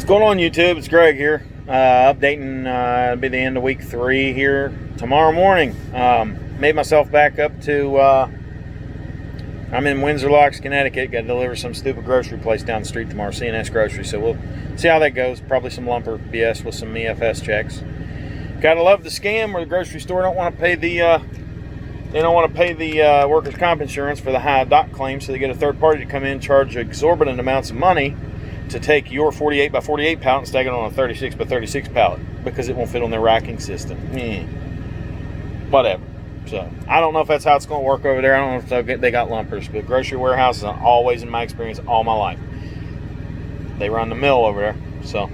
What's going on, YouTube? It's Greg here, updating. It'll be the end of week 3 here tomorrow morning. Made myself back up to, I'm in Windsor Locks, Connecticut. Got to deliver some stupid grocery place down the street tomorrow, C&S Grocery. So we'll see how that goes. Probably some lumper BS with some EFS checks. Gotta love the scam where the grocery store don't want to pay the, workers' comp insurance for the high dock claim, so they get a third party to come in and charge exorbitant amounts of money to take your 48 by 48 pallet and stack it on a 36 by 36 pallet because it won't fit on their racking system. Whatever. So I don't know if that's how it's going to work over there. I don't know if they got lumpers, but grocery warehouses are always, in my experience, all my life. They run the mill over there. So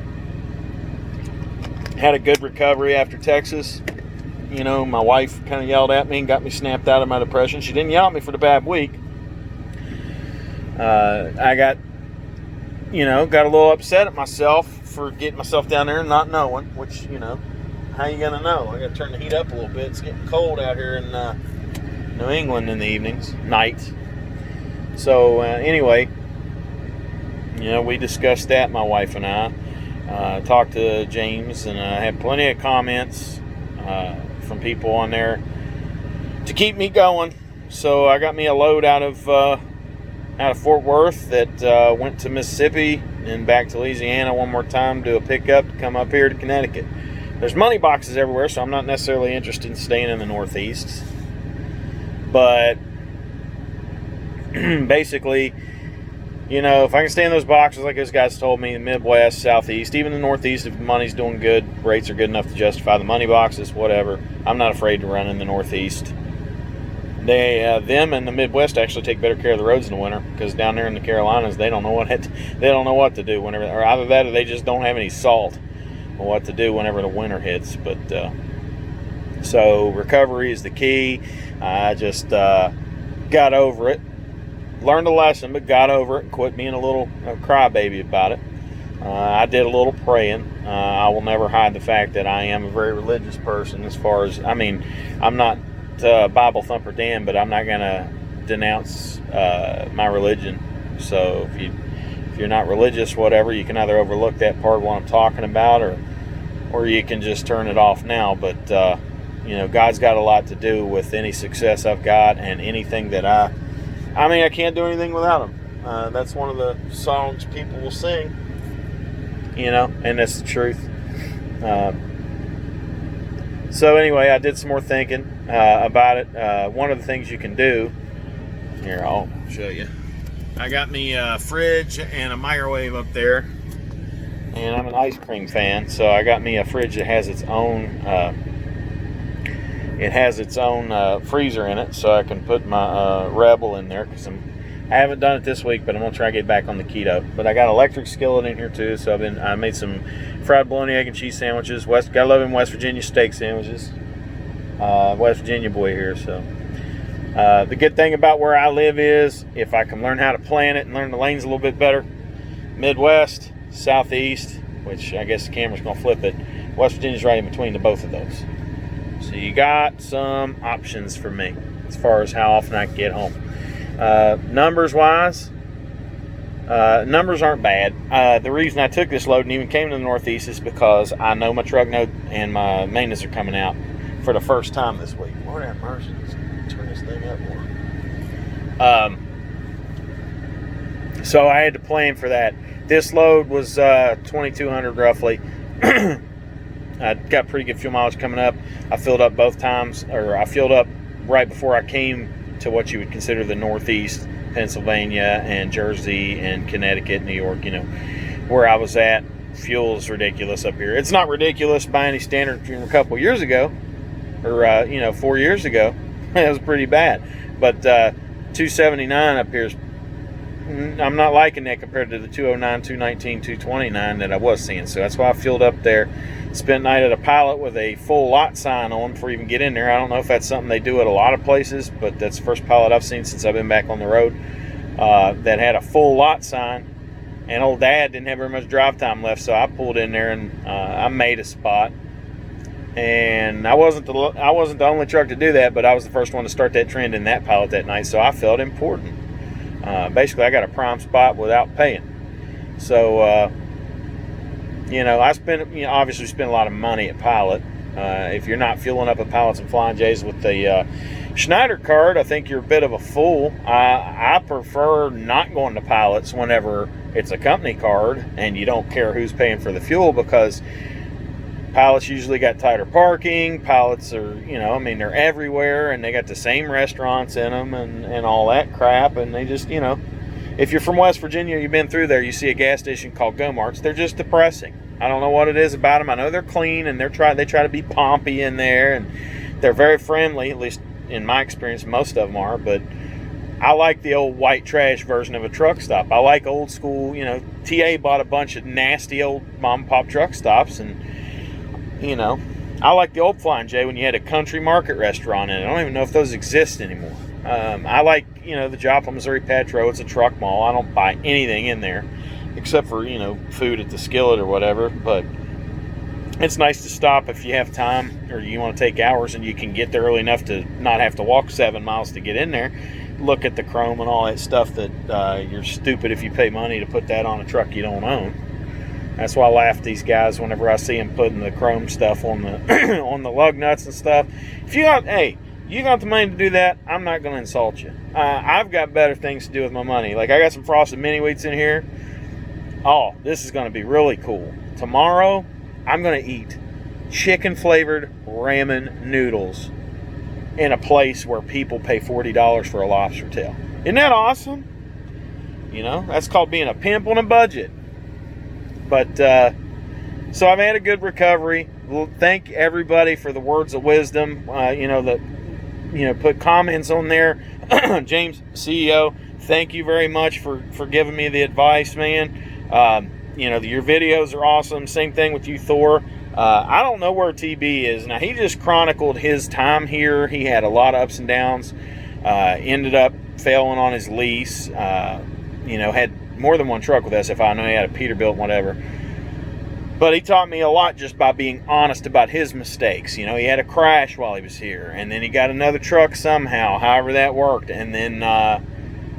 had a good recovery after Texas. You know, my wife kind of yelled at me and got me snapped out of my depression. She didn't yell at me for the bad week. I got a little upset at myself for getting myself down there and not knowing, which, how you gonna know? I gotta turn the heat up a little bit. It's getting cold out here in New England in the evenings, nights. So anyway, we discussed that, my wife and I. Talked to James, and I had plenty of comments from people on there to keep me going. So I got me a load out of Fort Worth that went to Mississippi and back to Louisiana one more time, do a pickup to come up here to Connecticut. There's money boxes everywhere, so I'm not necessarily interested in staying in the Northeast. But basically, if I can stay in those boxes like those guys told me, the Midwest, Southeast, even the Northeast, if the money's doing good, rates are good enough to justify the money boxes, whatever. I'm not afraid to run in the Northeast. Them and the Midwest actually take better care of the roads in the winter, because down there in the Carolinas, they don't know what to do whenever, or either that or they just don't have any salt on what to do whenever the winter hits. But so recovery is the key. I just got over it, learned a lesson, but got over it and quit being a little crybaby about it. I did a little praying. I will never hide the fact that I am a very religious person. I'm not Bible thumper Dan, but I'm not gonna denounce my religion. So if you're not religious, whatever, you can either overlook that part of what I'm talking about, or you can just turn it off now. But God's got a lot to do with any success I've got, and anything that I can't do anything without him. That's one of the songs people will sing, and that's the truth. So anyway, I did some more thinking about it. One of the things you can do, here, I'll show you. I got me a fridge and a microwave up there, and I'm an ice cream fan, so I got me a fridge that has its own freezer in it, so I can put my Rebel in there, because I haven't done it this week, but I'm gonna try to get back on the keto. But I got electric skillet in here too, so I made some fried bologna, egg, and cheese sandwiches. Gotta love them West Virginia steak sandwiches. West Virginia boy here. So the good thing about where I live is, if I can learn how to plan it and learn the lanes a little bit better, Midwest, Southeast, which I guess the camera's gonna flip it, West Virginia's right in between the both of those. So you got some options for me as far as how often I can get home. Numbers wise, numbers aren't bad. The reason I took this load and even came to the Northeast is because I know my truck note and my maintenance are coming out for the first time this week. Lord have mercy, let's turn this thing up more. So I had to plan for that. This load was 2,200 roughly. I got pretty good fuel mileage coming up. I filled up both times, or I filled up right before I came to what you would consider the Northeast, Pennsylvania and Jersey and Connecticut, New York, where I was at. Fuel's ridiculous up here. It's not ridiculous by any standard from a couple years ago, or 4 years ago. It was pretty bad. But 279 up here is, I'm not liking that compared to the 209, 219, 229 that I was seeing. So that's why I filled up there. Spent night at a pilot with a full lot sign on before you even get in there. I don't know if that's something they do at a lot of places, but that's the first pilot I've seen since I've been back on the road that had a full lot sign. And old Dad didn't have very much drive time left, so I pulled in there and I made a spot. And I wasn't the only truck to do that, but I was the first one to start that trend in that pilot that night, so I felt important. Basically, I got a prime spot without paying. So obviously spend a lot of money at Pilot. If you're not fueling up at Pilots and Flying J's with the Schneider card, I think you're a bit of a fool. I prefer not going to Pilots whenever it's a company card and you don't care who's paying for the fuel, because Pilots usually got tighter parking. Pilots are, they're everywhere, and they got the same restaurants in them and all that crap. And they just, if you're from West Virginia, you've been through there, you see a gas station called Go-Marts. They're just depressing. I don't know what it is about them. I know they're clean, and they try to be pompy in there, and they're very friendly, at least in my experience. Most of them are, but I like the old white trash version of a truck stop. I like old school, TA bought a bunch of nasty old mom and pop truck stops, and I like the old Flying J when you had a country market restaurant in it. I don't even know if those exist anymore. I like, the Joplin, Missouri Petro. It's a truck mall. I don't buy anything in there except for, food at the skillet or whatever. But it's nice to stop if you have time or you want to take hours and you can get there early enough to not have to walk 7 miles to get in there. Look at the chrome and all that stuff that you're stupid if you pay money to put that on a truck you don't own. That's why I laugh at these guys whenever I see them putting the chrome stuff on the on the lug nuts and stuff. If you got the money to do that, I'm not going to insult you. I've got better things to do with my money. Like, I got some frosted mini wheats in here. Oh, this is going to be really cool. Tomorrow, I'm going to eat chicken-flavored ramen noodles in a place where people pay $40 for a lobster tail. Isn't that awesome? That's called being a pimp on a budget. But, so I've had a good recovery. Well, thank everybody for the words of wisdom, put comments on there. James, CEO, thank you very much for giving me the advice, man. Your videos are awesome. Same thing with you, Thor. I don't know where TB is. Now, he just chronicled his time here. He had a lot of ups and downs. Ended up failing on his lease. Had more than one truck with SFI. I know he had a Peterbilt, whatever. But he taught me a lot just by being honest about his mistakes. He had a crash while he was here, and then he got another truck somehow, however that worked. And then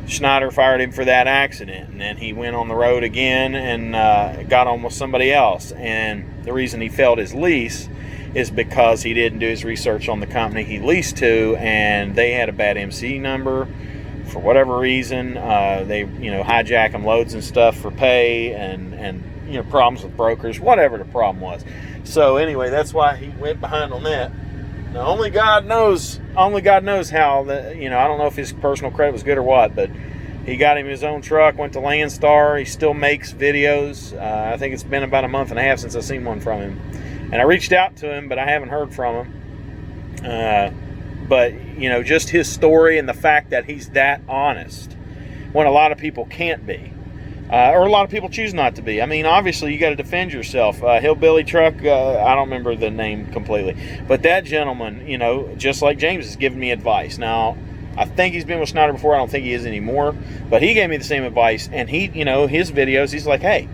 Schneider fired him for that accident, and then he went on the road again and got on with somebody else. And the reason he failed his lease is because he didn't do his research on the company he leased to, and they had a bad MC number. For whatever reason, they hijack them loads and stuff for pay, and problems with brokers, whatever the problem was. So anyway, that's why he went behind on that. Now, only God knows how I don't know if his personal credit was good or what, but he got him his own truck, went to Landstar. He still makes videos. I think it's been about a month and a half since I've seen one from him, and I reached out to him, but I haven't heard from him. But, just his story and the fact that he's that honest when a lot of people can't be. Or a lot of people choose not to be. I mean, obviously, you got to defend yourself. Hillbilly Truck, I don't remember the name completely. But that gentleman, just like James, is giving me advice. Now, I think he's been with Schneider before. I don't think he is anymore. But he gave me the same advice. And he, his videos, he's like, hey,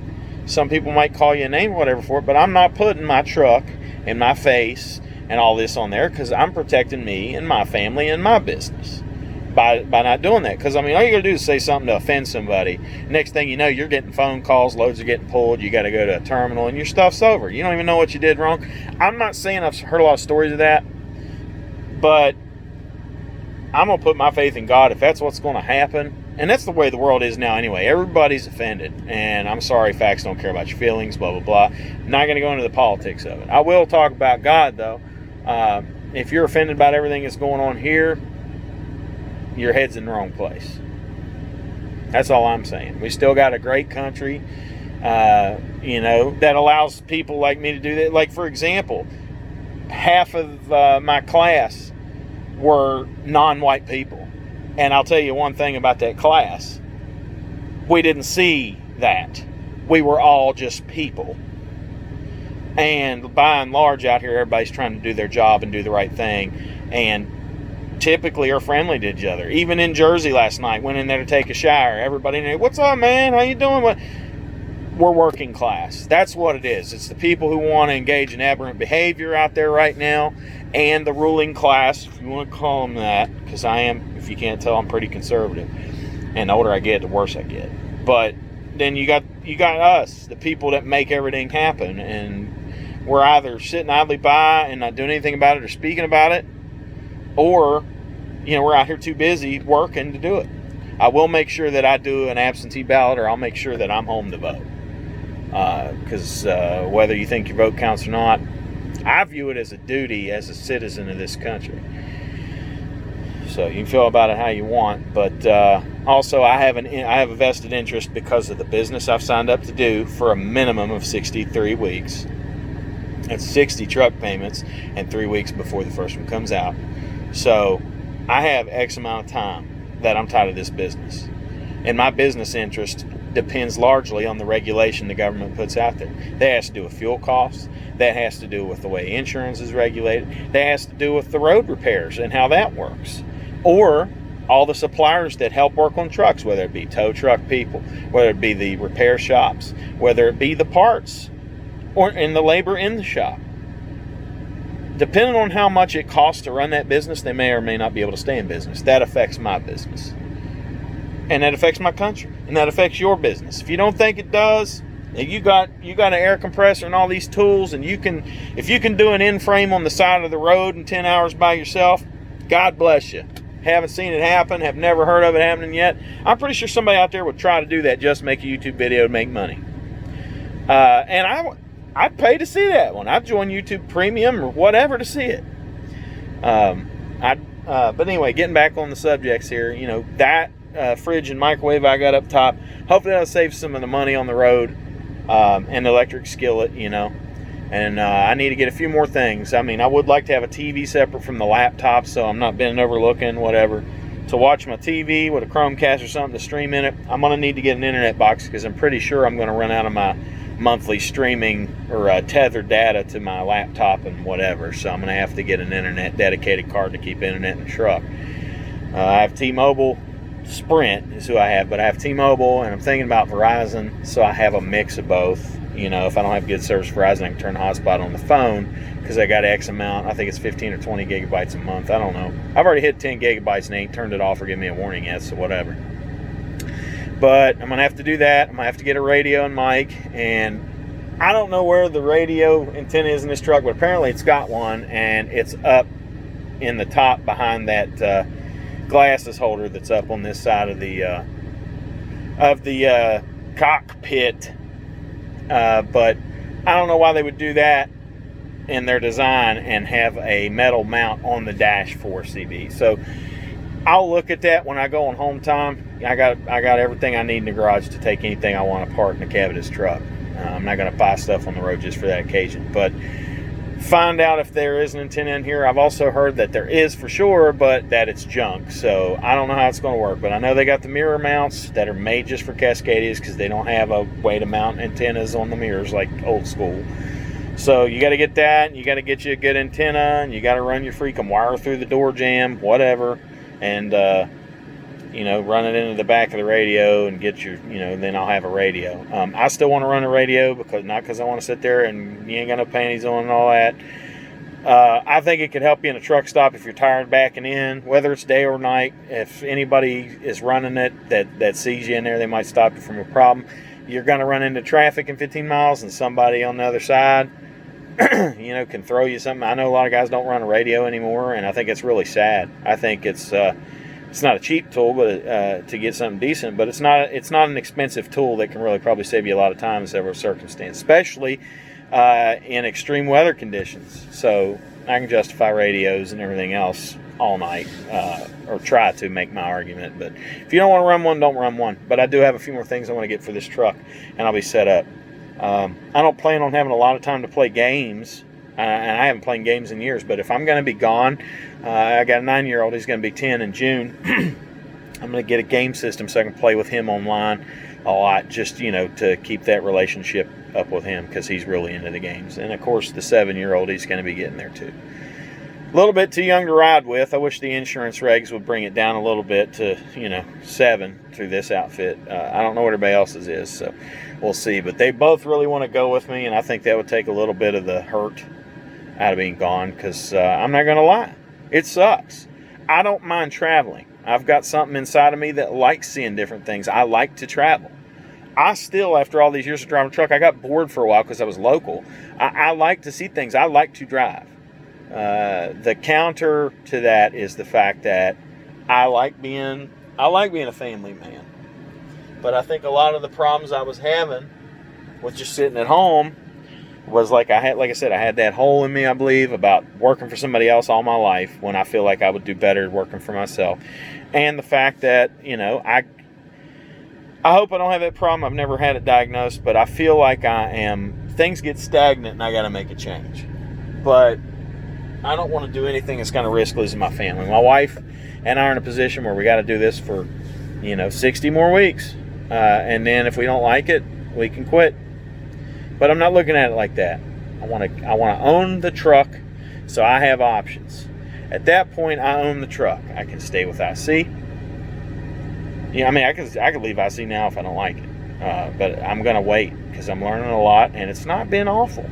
some people might call you a name or whatever for it, but I'm not putting my truck and my face and all this on there, because I'm protecting me and my family and my business by not doing that. Because, all you got to do is say something to offend somebody. Next thing you know, you're getting phone calls, loads are getting pulled, you got to go to a terminal, and your stuff's over. You don't even know what you did wrong. I'm not saying I've heard a lot of stories of that, but I'm going to put my faith in God if that's what's going to happen. And that's the way the world is now anyway. Everybody's offended. And I'm sorry, facts don't care about your feelings, blah, blah, blah. I'm not going to go into the politics of it. I will talk about God, though. If you're offended about everything that's going on here, your head's in the wrong place. That's all I'm saying. We still got a great country, that allows people like me to do that. Like, for example, half of my class were non-white people. And I'll tell you one thing about that class. We didn't see that. We were all just people. And by and large out here, everybody's trying to do their job and do the right thing. And typically are friendly to each other. Even in Jersey last night, went in there to take a shower. Everybody in there, what's up, man? How you doing? We're working class. That's what it is. It's the people who want to engage in aberrant behavior out there right now, and the ruling class, if you want to call them that, because I am, if you can't tell, I'm pretty conservative. And the older I get, the worse I get. But then you got us, the people that make everything happen, and we're either sitting idly by and not doing anything about it or speaking about it, or we're out here too busy working to do it. I will make sure that I do an absentee ballot, or I'll make sure that I'm home to vote, because whether you think your vote counts or not, I view it as a duty as a citizen of this country. So you can feel about it how you want, but also I have a vested interest because of the business I've signed up to do for a minimum of 63 weeks. That's 60 truck payments and 3 weeks before the first one comes out. So I have X amount of time that I'm tied to this business. And my business interest depends largely on the regulation the government puts out there. That has to do with fuel costs. That has to do with the way insurance is regulated. That has to do with the road repairs and how that works. Or all the suppliers that help work on trucks, whether it be tow truck people, whether it be the repair shops, whether it be the parts, or in the labor in the shop. Depending on how much it costs to run that business, they may or may not be able to stay in business. That affects my business. And that affects my country. And that affects your business. If you don't think it does, you got an air compressor and all these tools, and if you can do an in-frame on the side of the road in 10 hours by yourself, God bless you. Haven't seen it happen, have never heard of it happening yet. I'm pretty sure somebody out there would try to do that just to make a YouTube video to make money. And I'd pay to see that one. I'd join YouTube Premium or whatever to see it. But anyway, getting back on the subjects here, that fridge and microwave I got up top, hopefully that'll save some of the money on the road, and the electric skillet, And I need to get a few more things. I mean, I would like to have a TV separate from the laptop, so I'm not bending over looking, whatever. To watch my TV with a Chromecast or something to stream in it, I'm going to need to get an internet box, because I'm pretty sure I'm going to run out of my monthly streaming or tethered data to my laptop and whatever. So I'm going to have to get an internet dedicated card to keep internet in the truck. I have T-Mobile. Sprint is who I have, but I have T-Mobile, and I'm thinking about Verizon, so I have a mix of both. If I don't have good service for Verizon, I can turn the hotspot on the phone, because I got X amount. I think it's 15 or 20 gigabytes a month. I don't know. I've already hit 10 gigabytes and they ain't turned it off or given me a warning yet, so whatever. But I'm going to have to do that. I'm going to have to get a radio and mic, and I don't know where the radio antenna is in this truck, but apparently it's got one, and it's up in the top behind that glasses holder that's up on this side of the cockpit. But I don't know why they would do that in their design and have a metal mount on the dash for CB. So I'll look at that when I go on home time. I got everything I need in the garage to take anything I want apart in the cab of this truck. I'm not going to buy stuff on the road just for that occasion, but find out if there is an antenna in here. I've also heard that there is for sure, but that it's junk. So I don't know how it's going to work, but I know they got the mirror mounts that are made just for Cascadias, because they don't have a way to mount antennas on the mirrors like old school. So you got to get that, and you got to get you a good antenna, and you got to run your freaking wire through the door jamb, whatever, and run it into the back of the radio and get your, then I'll have a radio. I still want to run a radio, because I want to sit there and you ain't got no panties on and all that. I think it could help you in a truck stop if you're tired backing in, whether it's day or night. If anybody is running it that sees you in there, they might stop you from a problem. You're going to run into traffic in 15 miles, and somebody on the other side, can throw you something. I know a lot of guys don't run a radio anymore, and I think it's really sad. I think it's not a cheap tool, but to get something decent, but it's not an expensive tool that can really probably save you a lot of time in several circumstances, especially in extreme weather conditions. So I can justify radios and everything else all night, or try to make my argument. But if you don't want to run one, don't run one. But I do have a few more things I want to get for this truck, and I'll be set up. I don't plan on having a lot of time to play games, and I haven't played games in years, but if I'm going to be gone, I got a 9-year-old, he's going to be 10 in June. I'm going to get a game system so I can play with him online a lot, just, to keep that relationship up with him, because he's really into the games. And, of course, the 7-year-old, he's going to be getting there, too. A little bit too young to ride with. I wish the insurance regs would bring it down a little bit to, 7 through this outfit. I don't know what everybody else's is, so we'll see. But they both really want to go with me, and I think that would take a little bit of the hurt out of being gone, because I'm not going to lie. It sucks. I don't mind traveling. I've got something inside of me that likes seeing different things. I like to travel. I still, after all these years of driving a truck, I got bored for a while because I was local. I like to see things. I like to drive. The counter to that is the fact that I like being a family man. But I think a lot of the problems I was having with just sitting at home was like I said, I had that hole in me, I believe, about working for somebody else all my life when I feel like I would do better working for myself. And the fact that, I hope I don't have that problem. I've never had it diagnosed, but I feel like things get stagnant and I got to make a change. But I don't want to do anything that's going to risk losing my family. My wife and I are in a position where we got to do this for, 60 more weeks. And then if we don't like it, we can quit. But I'm not looking at it like that. I want to own the truck so I have options. At that point, I own the truck. I can stay with IC. I could leave IC now if I don't like it. But I'm going to wait because I'm learning a lot, and it's not been awful.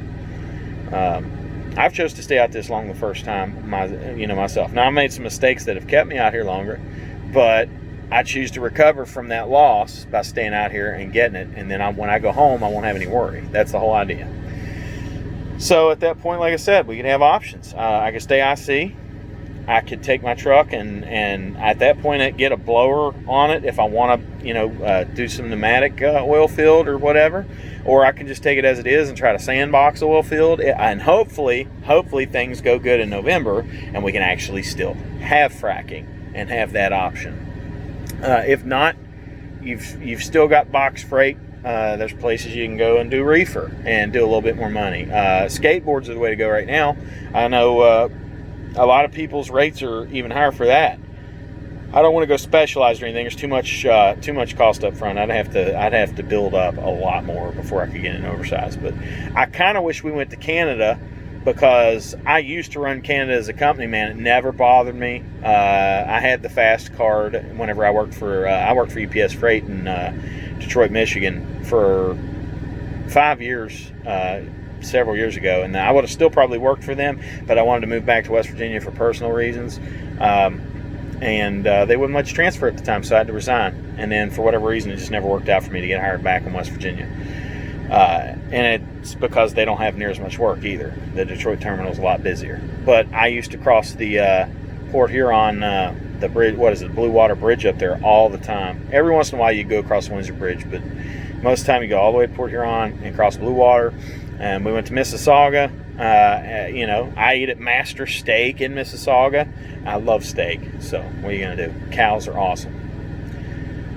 I've chose to stay out this long the first time, myself. Now, I made some mistakes that have kept me out here longer, but I choose to recover from that loss by staying out here and getting it. And then when I go home, I won't have any worry. That's the whole idea. So at that point, like I said, we can have options. I could stay IC. I could take my truck and at that point get a blower on it if I want to, do some pneumatic oil field or whatever. Or I can just take it as it is and try to sandbox the oil field. And hopefully things go good in November and we can actually still have fracking and have that option. If not, you've still got box freight. There's places you can go and do reefer and do a little bit more money. Skateboards are the way to go right now. I know a lot of people's rates are even higher for that. I don't want to go specialized or anything. There's too much cost up front. I'd have to build up a lot more before I could get an oversized. But I kind of wish we went to Canada because I used to run Canada as a company, man. It never bothered me. I had the fast card whenever I worked for UPS Freight in Detroit, Michigan for 5 years. Several years ago, and I would have still probably worked for them, but I wanted to move back to West Virginia for personal reasons, and they wouldn't let you transfer at the time, so I had to resign. And then for whatever reason, it just never worked out for me to get hired back in West Virginia, and it's because they don't have near as much work either. The Detroit terminal is a lot busier. But I used to cross the Port Huron, the bridge, Blue Water Bridge up there all the time. Every once in a while you go across the Windsor Bridge, but most of the time you go all the way to Port Huron and cross Blue Water. And we went to Mississauga. I eat at Master Steak in Mississauga. I love steak. So what are you going to do? Cows are awesome.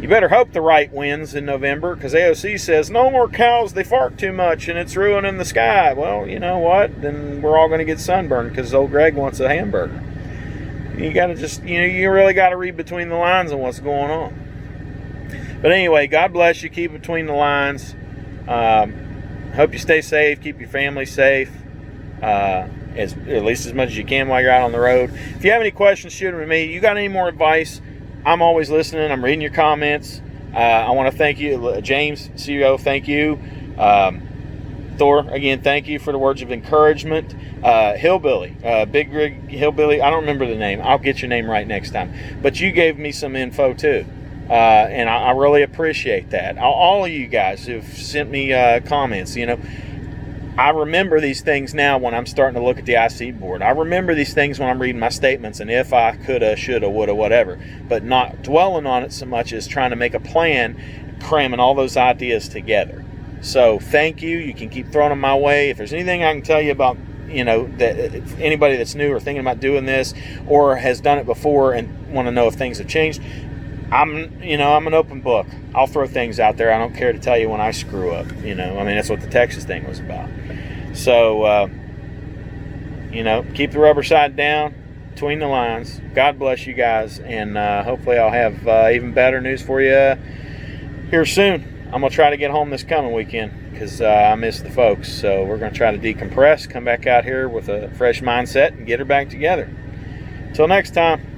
You better hope the right wins in November because AOC says no more cows. They fart too much and it's ruining the sky. Well, you know what? Then we're all going to get sunburned because old Greg wants a hamburger. You got to just, you really got to read between the lines on what's going on. But anyway, God bless you. Keep between the lines. Hope you stay safe. Keep your family safe, at least as much as you can while you're out on the road. If you have any questions, shoot them to me. You got any more advice? I'm always listening. I'm reading your comments. I want to thank you, James, CEO. Thank you, Thor. Again, thank you for the words of encouragement. Hillbilly, Big Rig Hillbilly. I don't remember the name. I'll get your name right next time. But you gave me some info too. And I really appreciate that. All of you guys who've sent me comments, I remember these things now when I'm starting to look at the IC board. I remember these things when I'm reading my statements and if I coulda, shoulda, woulda, whatever, but not dwelling on it so much as trying to make a plan, cramming all those ideas together. So thank you. You can keep throwing them my way. If there's anything I can tell you about, that anybody that's new or thinking about doing this or has done it before and want to know if things have changed, I'm an open book. I'll throw things out there. I don't care to tell you when I screw up. That's what the Texas thing was about. So, keep the rubber side down, between the lines. God bless you guys, and hopefully I'll have even better news for you here soon. I'm going to try to get home this coming weekend because I miss the folks. So we're going to try to decompress, come back out here with a fresh mindset, and get her back together. Until next time.